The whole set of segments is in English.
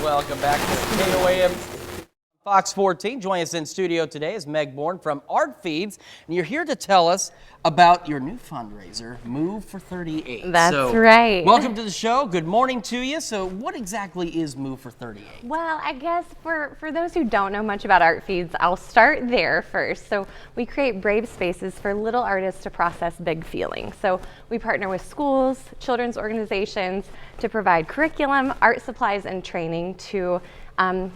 Welcome back to KOAM Fox 14. Joining us in studio today is Meg Bourne from Art Feeds, and you're here to tell us about your new fundraiser, Move for 38. That's right. Welcome to the show. Good morning to you. So what exactly is Move for 38? Well, I guess for those who don't know much about Art Feeds, I'll start there first. So we create brave spaces for little artists to process big feelings. So we partner with schools, children's organizations to provide curriculum, art supplies, and training to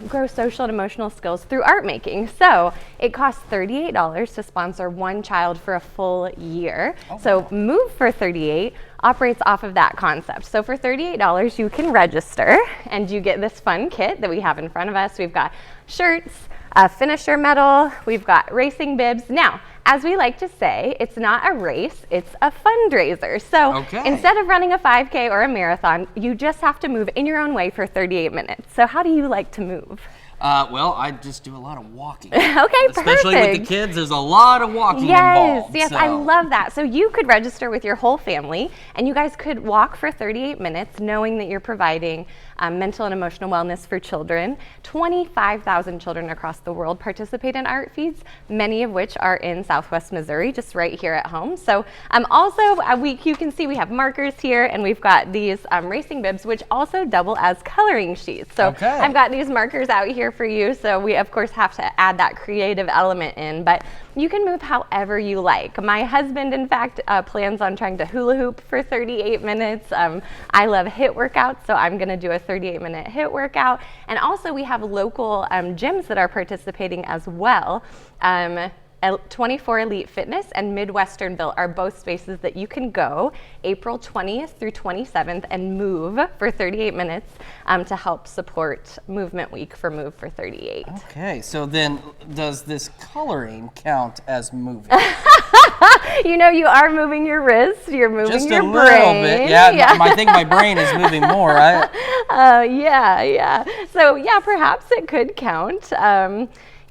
grow social and emotional skills through art making. So it costs $38 to sponsor one child for a full year. Oh, so wow. Move for 38 operates off of that concept. So for $38 you can register and you get this fun kit that we have in front of us. We've got shirts, a finisher medal, we've got racing bibs. Now, as we like to say, it's not a race, it's a fundraiser. So instead of running a 5K or a marathon, you just have to move in your own way for 38 minutes. So how do you like to move? Well, I just do a lot of walking. Okay, perfect. Especially with the kids, there's a lot of walking involved. Yes, I love that. So you could register with your whole family, and you guys could walk for 38 minutes, knowing that you're providing mental and emotional wellness for children. 25,000 children across the world participate in Art Feeds, many of which are in Southwest Missouri, just right here at home. So also, you can see we have markers here, and we've got these racing bibs, which also double as coloring sheets. So I've got these markers out here for you, so we of course have to add that creative element in, but you can move however you like. My husband, in fact, plans on trying to hula hoop for 38 minutes. I love HIIT workouts, so I'm gonna do a 38-minute HIIT workout. And also we have local gyms that are participating as well. 24 Elite Fitness and Midwesternville are both spaces that you can go April 20th through 27th and move for 38 minutes to help support Movement Week for Move for 38. Okay, so then does this coloring count as moving? You know, you are moving your wrist, you're moving just your brain. Just a little bit, yeah. I think my brain is moving more, right? Yeah. So yeah, perhaps it could count.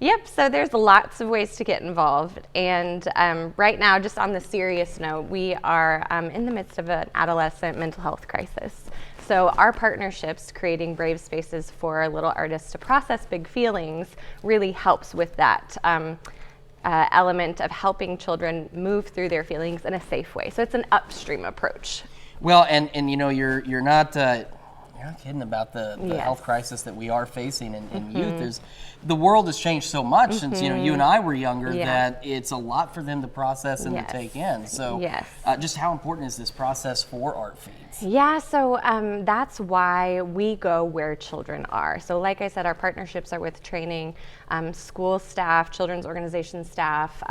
Yep, so there's lots of ways to get involved, and right now, just on the serious note, we are in the midst of an adolescent mental health crisis. So our partnerships, creating brave spaces for little artists to process big feelings, really helps with that element of helping children move through their feelings in a safe way. So it's an upstream approach. Well, and you know, you're not kidding about the health crisis that we are facing in youth. The world has changed so much since you and I were younger that it's a lot for them to process and to take in. So just how important is this process for Art Feeds? Yeah, so that's why we go where children are. So like I said, our partnerships are with training school staff, children's organization staff,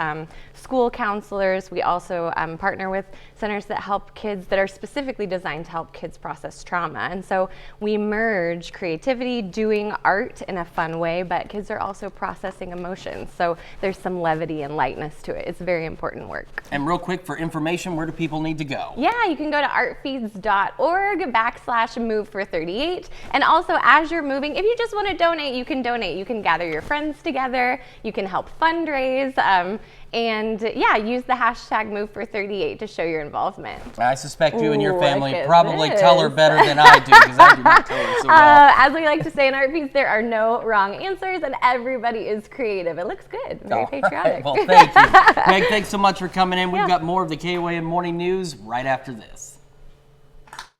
school counselors. We also partner with centers that help kids, that are specifically designed to help kids process trauma. And so we merge creativity, doing art in a fun way, but kids are also processing emotions. So there's some levity and lightness to it. It's very important work. And real quick, for information, where do people need to go? Yeah, you can go to artfeeds.org/move for 38. And also, as you're moving, if you just want to donate, you can donate. You can gather your friends together. You can help fundraise. And yeah, use the hashtag Move for 38 to show your involvement. I suspect you and your family probably color better than I do, because I do not color so well. As we like to say in Art Feeds, there are no wrong answers, and everybody is creative. It looks good. Very patriotic. Right. Well, thank you. Meg, thanks so much for coming in. We've got more of the KOAM Morning News right after this.